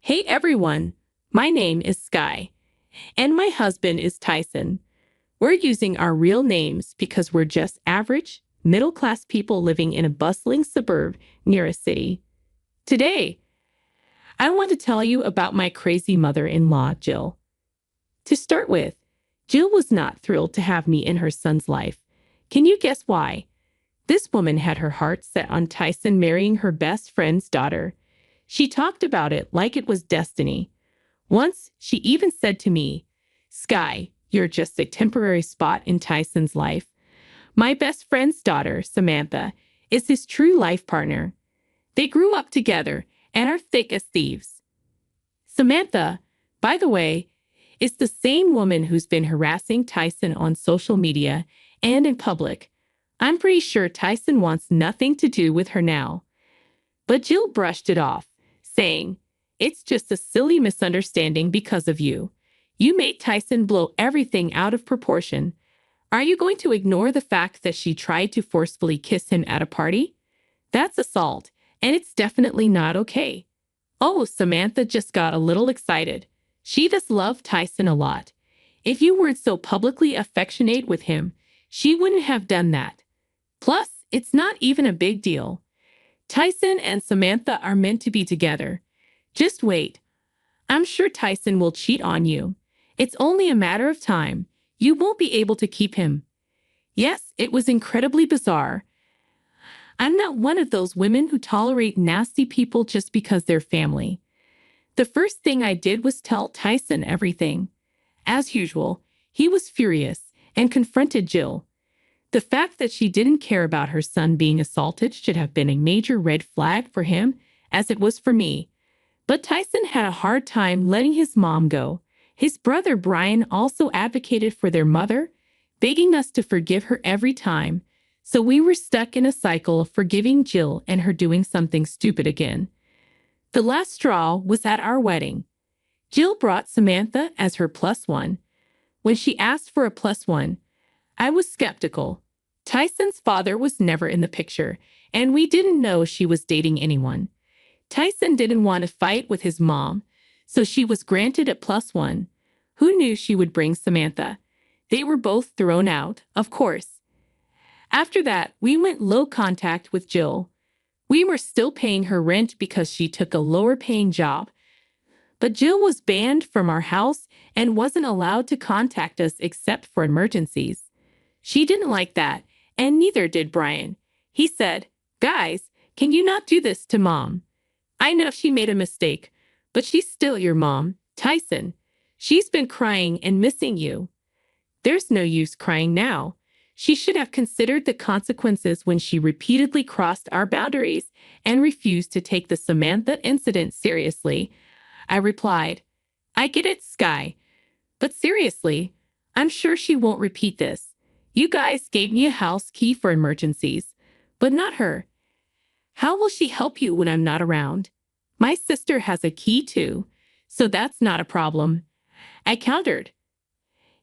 Hey everyone, my name is Sky, and my husband is Tyson. We're using our real names because we're just average, middle-class people living in a bustling suburb near a city. Today, I want to tell you about my crazy mother-in-law, Jill. To start with, Jill was not thrilled to have me in her son's life. Can you guess why? This woman had her heart set on Tyson marrying her best friend's daughter. She talked about it like it was destiny. Once, she even said to me, "Sky, you're just a temporary spot in Tyson's life. My best friend's daughter, Samantha, is his true life partner. They grew up together and are thick as thieves." Samantha, by the way, is the same woman who's been harassing Tyson on social media and in public. I'm pretty sure Tyson wants nothing to do with her now. But Jill brushed it off, saying, "It's just a silly misunderstanding because of you. You made Tyson blow everything out of proportion. Are you going to ignore the fact that she tried to forcefully kiss him at a party? That's assault, and it's definitely not okay." Oh, Samantha just got a little excited. She does love Tyson a lot. If you weren't so publicly affectionate with him, she wouldn't have done that. Plus, it's not even a big deal. Tyson and Samantha are meant to be together. Just wait. I'm sure Tyson will cheat on you. It's only a matter of time. You won't be able to keep him. Yes, it was incredibly bizarre. I'm not one of those women who tolerate nasty people just because they're family. The first thing I did was tell Tyson everything. As usual, he was furious and confronted Jill. The fact that she didn't care about her son being assaulted should have been a major red flag for him, as it was for me. But Tyson had a hard time letting his mom go. His brother Brian also advocated for their mother, begging us to forgive her every time. So we were stuck in a cycle of forgiving Jill and her doing something stupid again. The last straw was at our wedding. Jill brought Samantha as her plus one. When she asked for a plus one, I was skeptical. Tyson's father was never in the picture, and we didn't know she was dating anyone. Tyson didn't want to fight with his mom, so she was granted a plus one. Who knew she would bring Samantha? They were both thrown out, of course. After that, we went low contact with Jill. We were still paying her rent because she took a lower-paying job. But Jill was banned from our house and wasn't allowed to contact us except for emergencies. She didn't like that, and neither did Brian. He said, "Guys, can you not do this to Mom? I know she made a mistake, but she's still your mom, Tyson. She's been crying and missing you." There's no use crying now. She should have considered the consequences when she repeatedly crossed our boundaries and refused to take the Samantha incident seriously. I replied, "I get it, Sky. But seriously, I'm sure she won't repeat this. You guys gave me a house key for emergencies, but not her. How will she help you when I'm not around? My sister has a key too, so that's not a problem," I countered.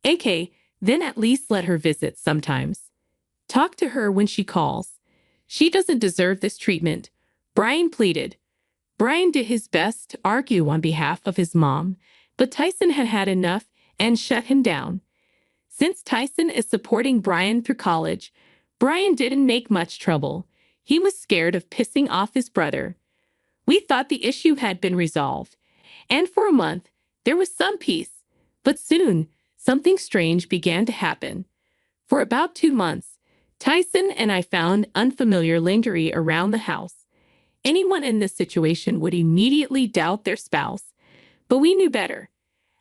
"Okay, then at least let her visit sometimes. Talk to her when she calls. She doesn't deserve this treatment," Brian pleaded. Brian did his best to argue on behalf of his mom, but Tyson had had enough and shut him down. Since Tyson is supporting Brian through college, Brian didn't make much trouble. He was scared of pissing off his brother. We thought the issue had been resolved, and for a month, there was some peace. But soon, something strange began to happen. For about 2 months, Tyson and I found unfamiliar lingering around the house. Anyone in this situation would immediately doubt their spouse, but we knew better.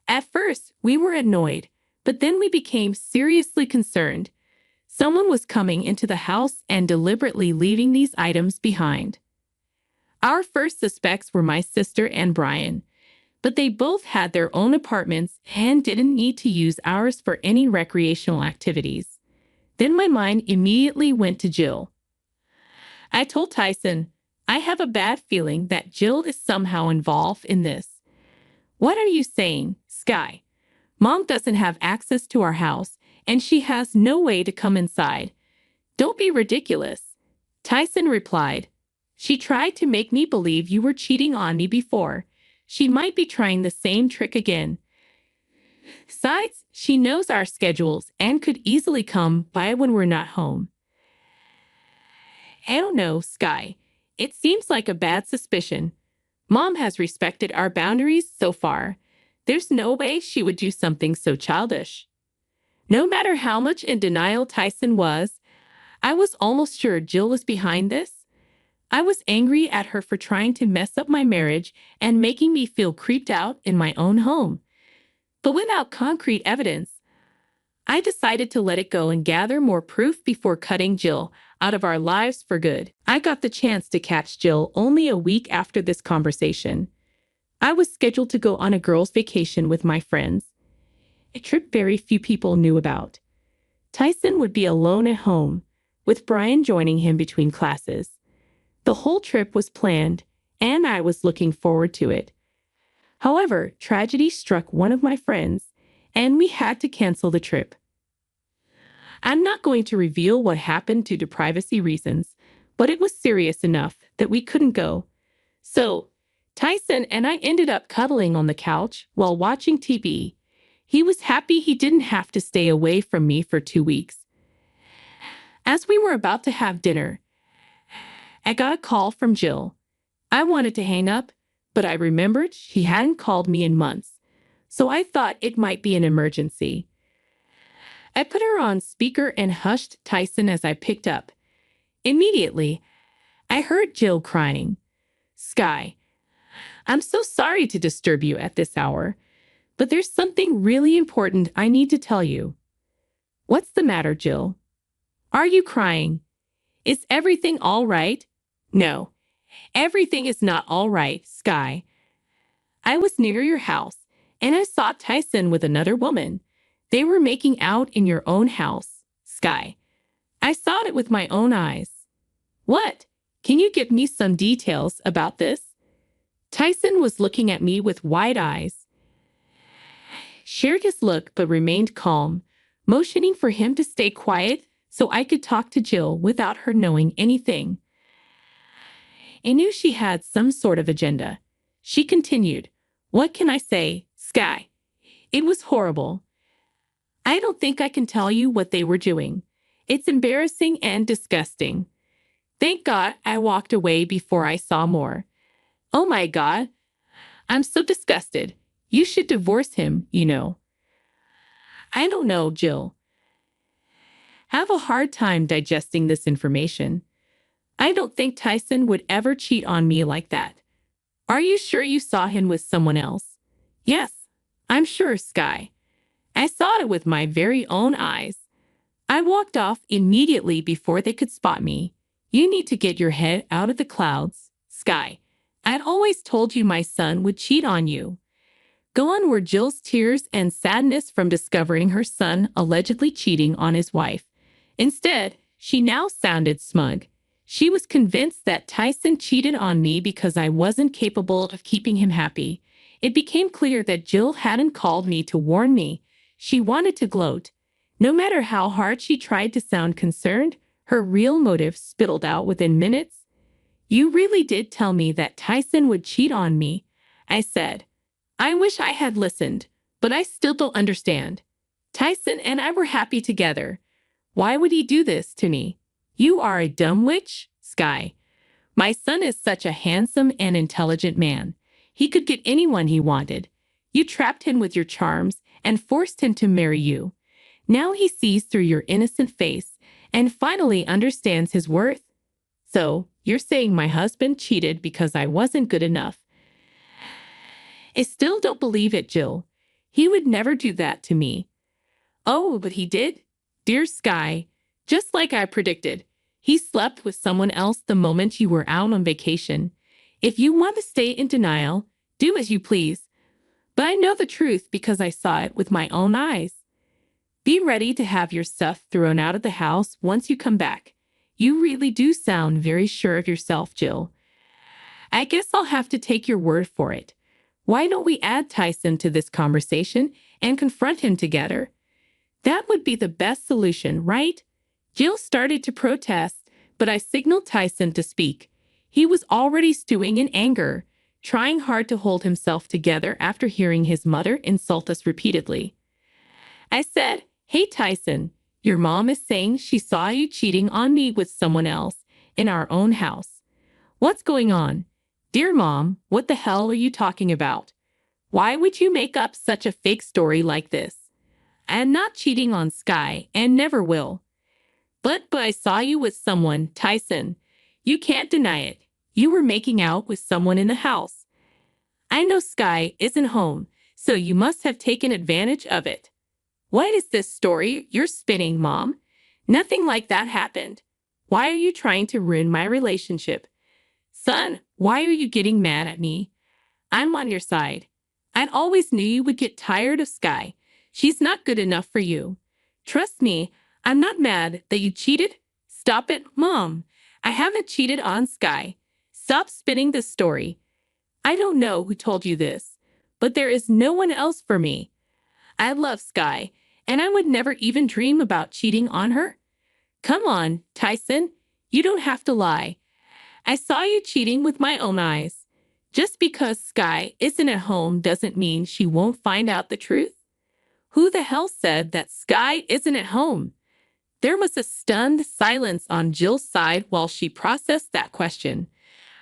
At first, we were annoyed, but then we became seriously concerned. Someone was coming into the house and deliberately leaving these items behind. Our first suspects were my sister and Brian, but they both had their own apartments and didn't need to use ours for any recreational activities. Then my mind immediately went to Jill. I told Tyson, "I have a bad feeling that Jill is somehow involved in this." "What are you saying, Sky? Mom doesn't have access to our house, and she has no way to come inside. Don't be ridiculous," Tyson replied. "She tried to make me believe you were cheating on me before. she might be trying the same trick again. Besides, she knows our schedules and could easily come by when we're not home. I don't know, Sky. It seems like a bad suspicion. Mom has respected our boundaries so far. There's no way she would do something so childish. No matter how much in denial Tyson was, I was almost sure Jill was behind this. I was angry at her for trying to mess up my marriage and making me feel creeped out in my own home. But without concrete evidence, I decided to let it go and gather more proof before cutting Jill out of our lives for good. I got the chance to catch Jill only a week after this conversation. I was scheduled to go on a girls' vacation with my friends, a trip very few people knew about. Tyson would be alone at home, with Brian joining him between classes. The whole trip was planned, and I was looking forward to it. However, tragedy struck one of my friends, and we had to cancel the trip. I'm not going to reveal what happened due to privacy reasons, but it was serious enough that we couldn't go. So, Tyson and I ended up cuddling on the couch while watching TV. He was happy he didn't have to stay away from me for 2 weeks. As we were about to have dinner, I got a call from Jill. I wanted to hang up, but I remembered she hadn't called me in months, so I thought it might be an emergency. I put her on speaker and hushed Tyson as I picked up. Immediately, I heard Jill crying. "Sky, I'm so sorry to disturb you at this hour, but there's something really important I need to tell you." "What's the matter, Jill? Are you crying? Is everything all right?" "No, everything is not all right, Sky. I was near your house, and I saw Tyson with another woman. They were making out in your own house, Sky. I saw it with my own eyes." "What? Can you give me some details about this?" Tyson was looking at me with wide eyes. Shared his look but remained calm, motioning for him to stay quiet so I could talk to Jill without her knowing anything. I knew she had some sort of agenda. She continued, "What can I say, Sky? It was horrible. I don't think I can tell you what they were doing. It's embarrassing and disgusting. Thank God I walked away before I saw more. Oh my God, I'm so disgusted. You should divorce him, you know." "I don't know, Jill. I have a hard time digesting this information. I don't think Tyson would ever cheat on me like that." "Are you sure you saw him with someone else?" "Yes, I'm sure, Sky. I saw it with my very own eyes. I walked off immediately before they could spot me. You need to get your head out of the clouds, Sky. I'd always told you my son would cheat on you." Gone were Jill's tears and sadness from discovering her son allegedly cheating on his wife. Instead, she now sounded smug. She was convinced that Tyson cheated on me because I wasn't capable of keeping him happy. It became clear that Jill hadn't called me to warn me. She wanted to gloat. No matter how hard she tried to sound concerned, her real motive spittled out within minutes. "You really did tell me that Tyson would cheat on me," I said. "I wish I had listened, but I still don't understand. Tyson and I were happy together. Why would he do this to me?" "You are a dumb witch, Sky. My son is such a handsome and intelligent man. He could get anyone he wanted. You trapped him with your charms and forced him to marry you. Now he sees through your innocent face and finally understands his worth. So, you're saying my husband cheated because I wasn't good enough?" "I still don't believe it, Jill. He would never do that to me." "Oh, but he did, dear Sky. Just like I predicted. He slept with someone else the moment you were out on vacation. If you want to stay in denial, do as you please. But I know the truth because I saw it with my own eyes. Be ready to have your stuff thrown out of the house once you come back. You really do sound very sure of yourself, Jill. I guess I'll have to take your word for it. Why don't we add Tyson to this conversation and confront him together? That would be the best solution, right?" Jill started to protest, but I signaled Tyson to speak. He was already stewing in anger. trying hard to hold himself together after hearing his mother insult us repeatedly. I said, "Hey, Tyson, your mom is saying she saw you cheating on me with someone else in our own house. What's going on? Dear Mom, what the hell are you talking about? Why would you make up such a fake story like this? I'm not cheating on Sky and never will. But I saw you with someone, Tyson. You can't deny it. You were making out with someone in the house. I know Sky isn't home, so you must have taken advantage of it. What is this story you're spinning, Mom? Nothing like that happened. Why are you trying to ruin my relationship? Son, why are you getting mad at me? I'm on your side. I always knew you would get tired of Sky. She's not good enough for you. Trust me, I'm not mad that you cheated. Stop it, Mom. I haven't cheated on Sky. Stop spinning this story. I don't know who told you this, but there is no one else for me. I love Sky, and I would never even dream about cheating on her. Come on, Tyson. You don't have to lie. I saw you cheating with my own eyes. Just because Sky isn't at home doesn't mean she won't find out the truth. Who the hell said that Sky isn't at home? There was a stunned silence on Jill's side while she processed that question.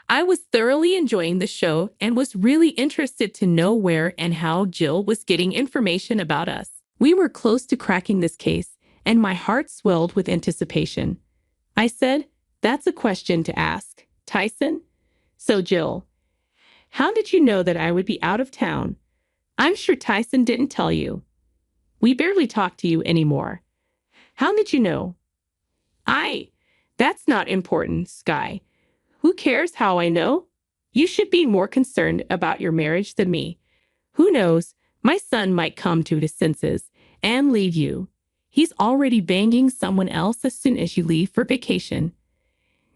I was thoroughly enjoying the show and was really interested to know where and how Jill was getting information about us. We were close to cracking this case, and my heart swelled with anticipation. I said, "That's a question to ask, Tyson." So, Jill, how did you know that I would be out of town? I'm sure Tyson didn't tell you. We barely talk to you anymore. How did you know? That's not important, Sky. Who cares how I know? You should be more concerned about your marriage than me. Who knows, my son might come to his senses and leave you. He's already banging someone else as soon as you leave for vacation.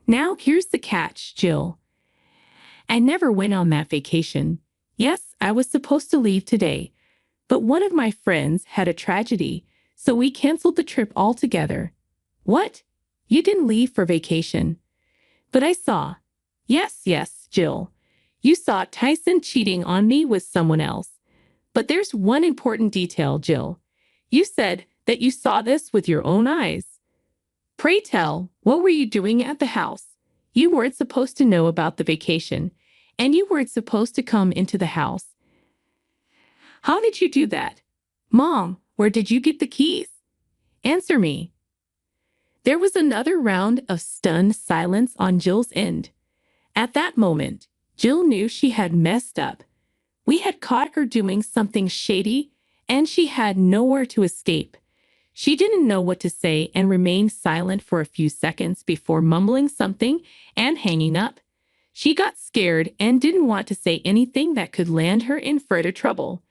Now here's the catch, Jill. I never went on that vacation. Yes, I was supposed to leave today, but one of my friends had a tragedy, so we canceled the trip altogether. What? You didn't leave for vacation? But I saw. Yes, Jill. You saw Tyson cheating on me with someone else. But there's one important detail, Jill. You said that you saw this with your own eyes. Pray tell, what were you doing at the house? You weren't supposed to know about the vacation, and you weren't supposed to come into the house. How did you do that? Mom, where did you get the keys? Answer me. There was another round of stunned silence on Jill's end. At that moment, Jill knew she had messed up. We had caught her doing something shady, and she had nowhere to escape. She didn't know what to say and remained silent for a few seconds before mumbling something and hanging up. She got scared and didn't want to say anything that could land her in further trouble.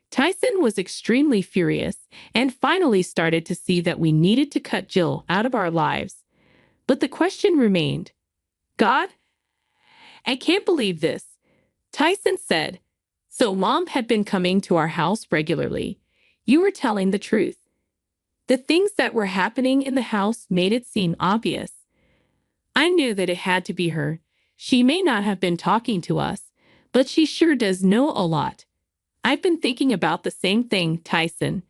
Tyson was extremely furious and finally started to see that we needed to cut Jill out of our lives. But the question remained. God, I can't believe this. Tyson said, so Mom had been coming to our house regularly. You were telling the truth. The things that were happening in the house made it seem obvious. I knew that it had to be her. She may not have been talking to us, but she sure does know a lot. I've been thinking about the same thing, Tyson.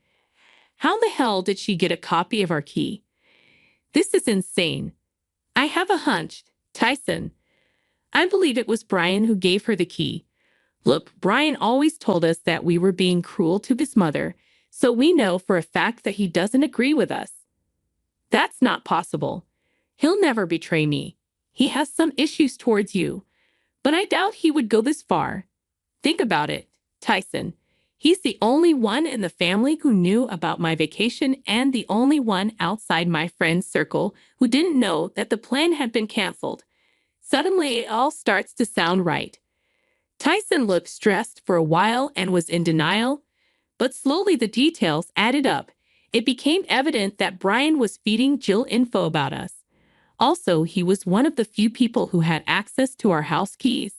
How the hell did she get a copy of our key? This is insane. I have a hunch, Tyson. I believe it was Brian who gave her the key. Look, Brian always told us that we were being cruel to his mother, so we know for a fact that he doesn't agree with us. That's not possible. He'll never betray me. He has some issues towards you, but I doubt he would go this far. Think about it, Tyson. He's the only one in the family who knew about my vacation and the only one outside my friend's circle who didn't know that the plan had been canceled. Suddenly, it all starts to sound right. Tyson looked stressed for a while and was in denial, but slowly the details added up. It became evident that Brian was feeding Jill info about us. Also, he was one of the few people who had access to our house keys.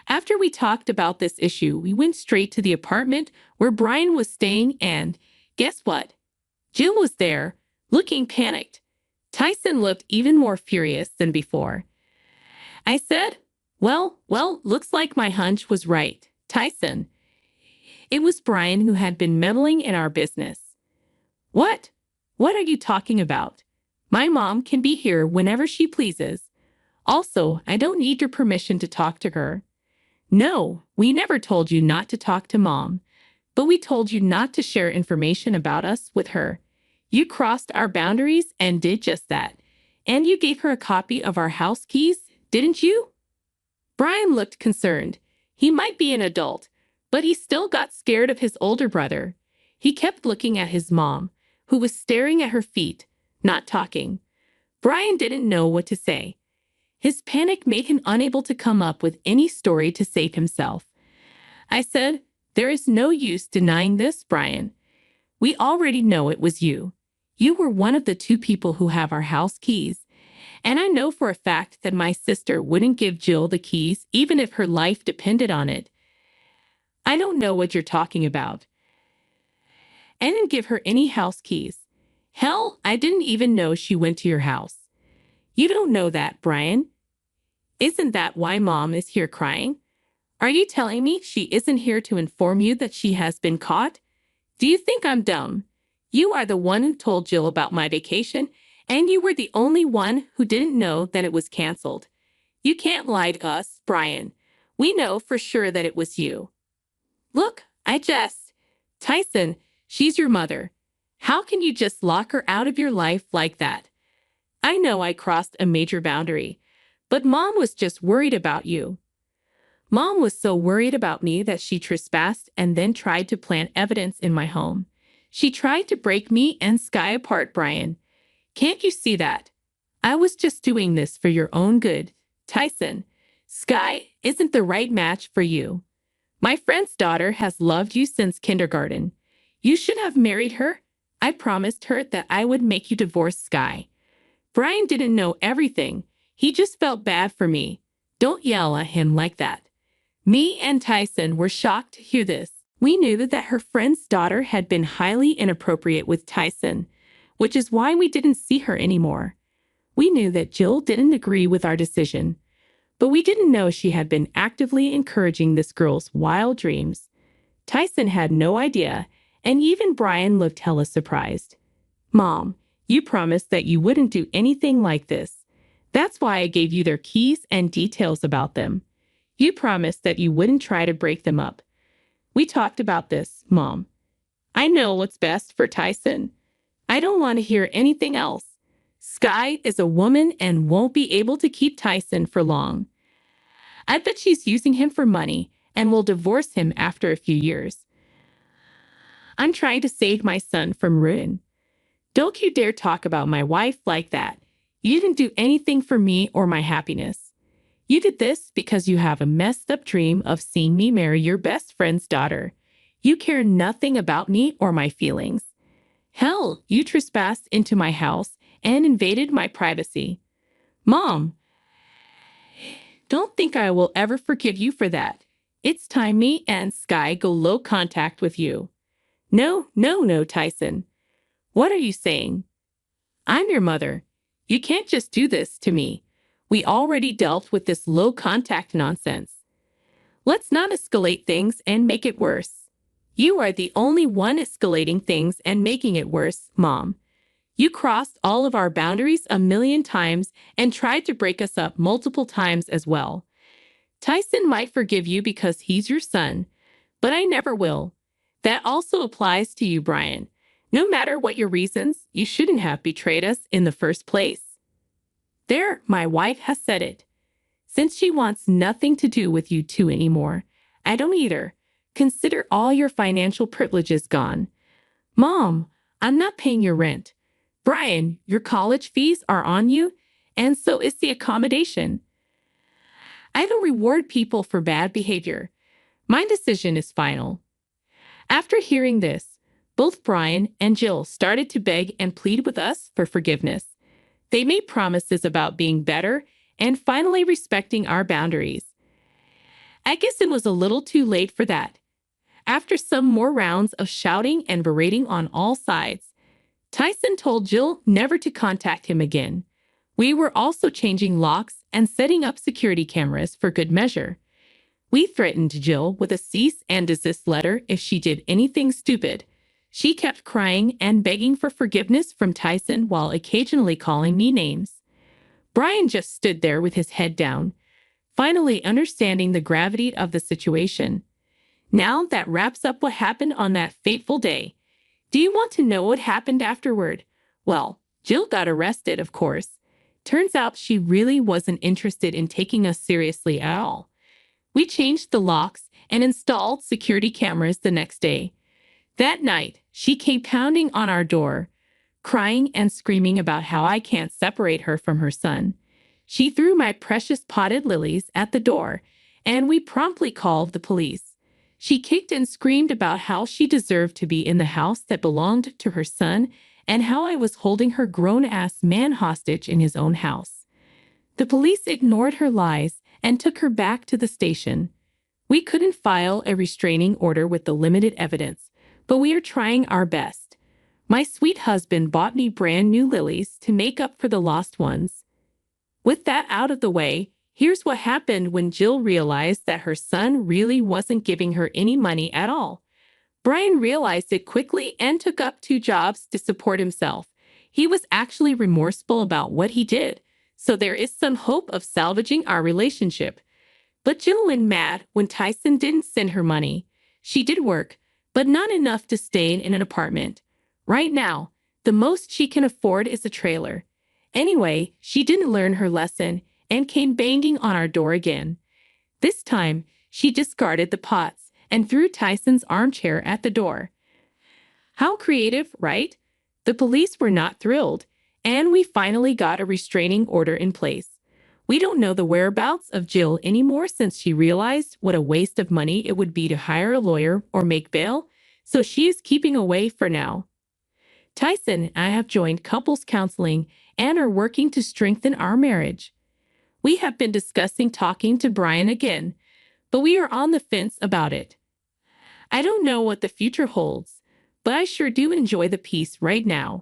After we talked about this issue, we went straight to the apartment where Brian was staying and, guess what? Jill was there, looking panicked. Tyson looked even more furious than before. I said, Well, looks like my hunch was right, Tyson. It was Brian who had been meddling in our business. What? What are you talking about? My mom can be here whenever she pleases. Also, I don't need your permission to talk to her. No, we never told you not to talk to Mom, but we told you not to share information about us with her. You crossed our boundaries and did just that. And you gave her a copy of our house keys, didn't you? Brian looked concerned. He might be an adult, but he still got scared of his older brother. He kept looking at his mom, who was staring at her feet, not talking. Brian didn't know what to say. His panic made him unable to come up with any story to save himself. I said, "There is no use denying this, Brian. We already know it was you. You were one of the two people who have our house keys. And I know for a fact that my sister wouldn't give Jill the keys even if her life depended on it. I don't know what you're talking about. I didn't give her any house keys. Hell, I didn't even know she went to your house. You don't know that, Brian. Isn't that why Mom is here crying? Are you telling me she isn't here to inform you that she has been caught? Do you think I'm dumb? You are the one who told Jill about my vacation, and you were the only one who didn't know that it was canceled. You can't lie to us, Brian. We know for sure that it was you." "Look, I just... Tyson, she's your mother. How can you just lock her out of your life like that? I know I crossed a major boundary, but Mom was just worried about you. Mom was so worried about me that she trespassed and then tried to plant evidence in my home. She tried to break me and Sky apart, Brian. Can't you see that? I was just doing this for your own good, Tyson. Sky isn't the right match for you. My friend's daughter has loved you since kindergarten. You should have married her. I promised her that I would make you divorce Sky." Brian didn't know everything. He just felt bad for me. Don't yell at him like that. Me and Tyson were shocked to hear this. We knew that her friend's daughter had been highly inappropriate with Tyson, which is why we didn't see her anymore. We knew that Jill didn't agree with our decision, but we didn't know she had been actively encouraging this girl's wild dreams. Tyson had no idea, and even Brian looked hella surprised. "Mom, you promised that you wouldn't do anything like this. That's why I gave you their keys and details about them. You promised that you wouldn't try to break them up. We talked about this, Mom. I know what's best for Tyson. I don't want to hear anything else. Sky is a woman and won't be able to keep Tyson for long. I bet she's using him for money and will divorce him after a few years. I'm trying to save my son from ruin. Don't you dare talk about my wife like that. You didn't do anything for me or my happiness. You did this because you have a messed up dream of seeing me marry your best friend's daughter. You care nothing about me or my feelings. Hell, you trespassed into my house and invaded my privacy. Mom, don't think I will ever forgive you for that. It's time me and Sky go low contact with you." No, Tyson. What are you saying? I'm your mother. You can't just do this to me. We already dealt with this low contact nonsense. Let's not escalate things and make it worse. You are the only one escalating things and making it worse, Mom. You crossed all of our boundaries a million times and tried to break us up multiple times as well. Tyson might forgive you because he's your son, but I never will. That also applies to you, Brian. No matter what your reasons, you shouldn't have betrayed us in the first place. There, my wife has said it. Since she wants nothing to do with you two anymore, I don't either. Consider all your financial privileges gone. Mom, I'm not paying your rent. Brian, your college fees are on you, and so is the accommodation. I don't reward people for bad behavior. My decision is final." After hearing this, both Brian and Jill started to beg and plead with us for forgiveness. They made promises about being better and finally respecting our boundaries. I guess it was a little too late for that. After some more rounds of shouting and berating on all sides, Tyson told Jill never to contact him again. We were also changing locks and setting up security cameras for good measure. We threatened Jill with a cease and desist letter if she did anything stupid. She kept crying and begging for forgiveness from Tyson while occasionally calling me names. Brian just stood there with his head down, finally understanding the gravity of the situation. Now that wraps up what happened on that fateful day. Do you want to know what happened afterward? Well, Jill got arrested, of course. Turns out she really wasn't interested in taking us seriously at all. We changed the locks and installed security cameras the next day. That night, she came pounding on our door, crying and screaming about how I can't separate her from her son. She threw my precious potted lilies at the door, and we promptly called the police. She kicked and screamed about how she deserved to be in the house that belonged to her son and how I was holding her grown-ass man hostage in his own house. The police ignored her lies and took her back to the station. We couldn't file a restraining order with the limited evidence, but we are trying our best. My sweet husband bought me brand new lilies to make up for the lost ones. With that out of the way, here's what happened when Jill realized that her son really wasn't giving her any money at all. Brian realized it quickly and took up 2 jobs to support himself. He was actually remorseful about what he did, so there is some hope of salvaging our relationship. But Jill went mad when Tyson didn't send her money. She did work, but not enough to stay in an apartment. Right now, the most she can afford is a trailer. Anyway, she didn't learn her lesson and came banging on our door again. This time, she discarded the pots and threw Tyson's armchair at the door. How creative, right? The police were not thrilled, and we finally got a restraining order in place. We don't know the whereabouts of Jill anymore since she realized what a waste of money it would be to hire a lawyer or make bail, so she is keeping away for now. Tyson and I have joined couples counseling and are working to strengthen our marriage. We have been discussing talking to Brian again, but we are on the fence about it. I don't know what the future holds, but I sure do enjoy the peace right now.